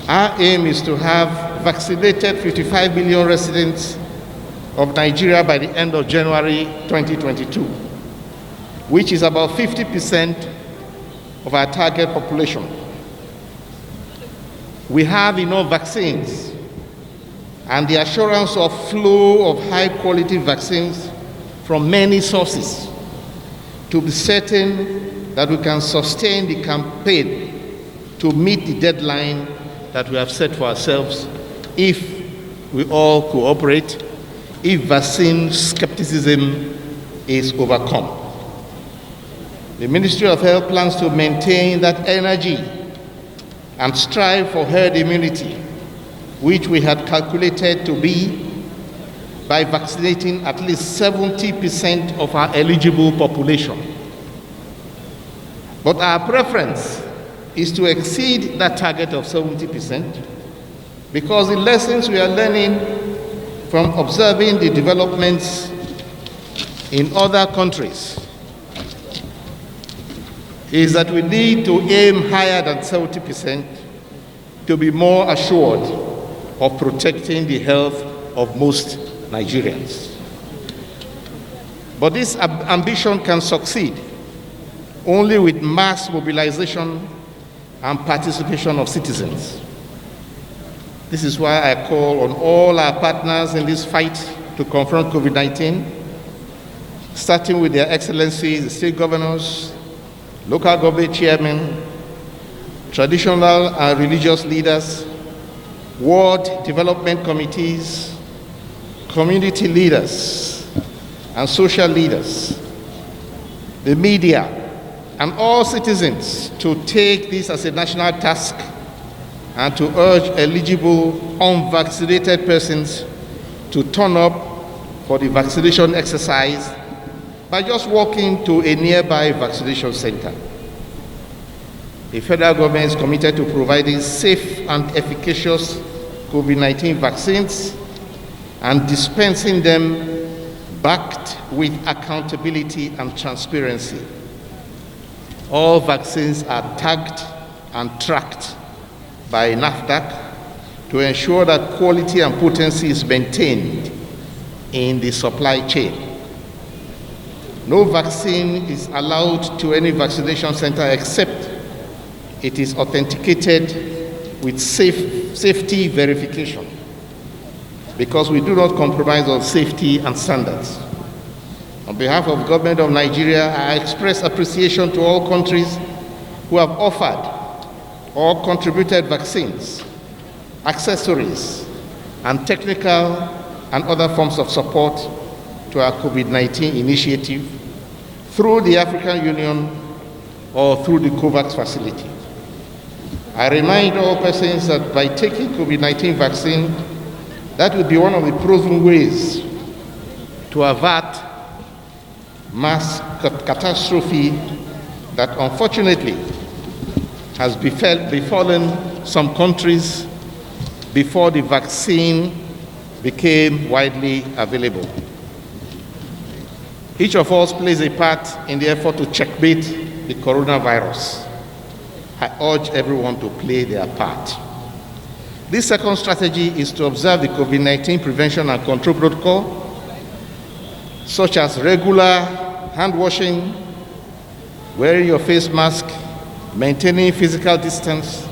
Our aim is to have vaccinated 55 million residents of Nigeria by the end of January 2022, which is about 50% of our target population. We have enough vaccines and the assurance of flow of high-quality vaccines from many sources to be certain that we can sustain the campaign to meet the deadline that we have set for ourselves if we all cooperate, if vaccine skepticism is overcome. The Ministry of Health plans to maintain that energy and strive for herd immunity, which we had calculated to be by vaccinating at least 70% of our eligible population. But our preference is to exceed that target of 70% because the lessons we are learning from observing the developments in other countries is that we need to aim higher than 70% to be more assured of protecting the health of most Nigerians. But this ambition can succeed only with mass mobilization and participation of citizens. This is why I call on all our partners in this fight to confront COVID-19, starting with their excellencies, the state governors, local government chairmen, traditional and religious leaders, ward development committees, community leaders, and social leaders, the media, and all citizens to take this as a national task and to urge eligible unvaccinated persons to turn up for the vaccination exercise by just walking to a nearby vaccination center. The federal government is committed to providing safe and efficacious COVID-19 vaccines and dispensing them backed with accountability and transparency. All vaccines are tagged and tracked by NAFDAC to ensure that quality and potency is maintained in the supply chain. No vaccine is allowed to any vaccination center except it is authenticated with safety verification, because we do not compromise on safety and standards. On behalf of the government of Nigeria, I express appreciation to all countries who have offered or contributed vaccines, accessories, and technical and other forms of support to our COVID-19 initiative through the African Union or through the COVAX facility. I remind all persons that by taking COVID-19 vaccine, that will be one of the proven ways to avert mass catastrophe that unfortunately has befallen some countries before the vaccine became widely available. Each of us plays a part in the effort to checkmate the coronavirus. I urge everyone to play their part. This second strategy is to observe the COVID-19 prevention and control protocol, such as regular hand washing, wearing your face mask, maintaining physical distance,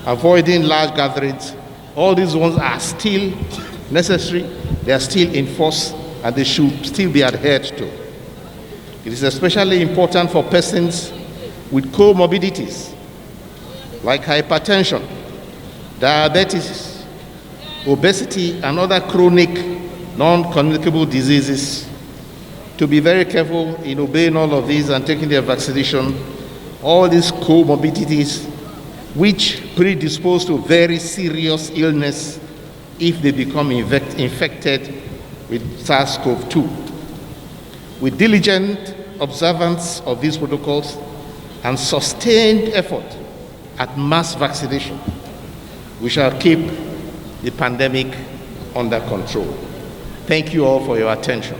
avoiding large gatherings. All these ones are still necessary, they are still in force, and they should still be adhered to. It is especially important for persons with comorbidities like hypertension, diabetes, obesity, and other chronic non-communicable diseases to be very careful in obeying all of these and taking their vaccination. All these comorbidities which predispose to very serious illness if they become infected with SARS-CoV-2. With diligent observance of these protocols and sustained effort at mass vaccination, we shall keep the pandemic under control. Thank you all for your attention.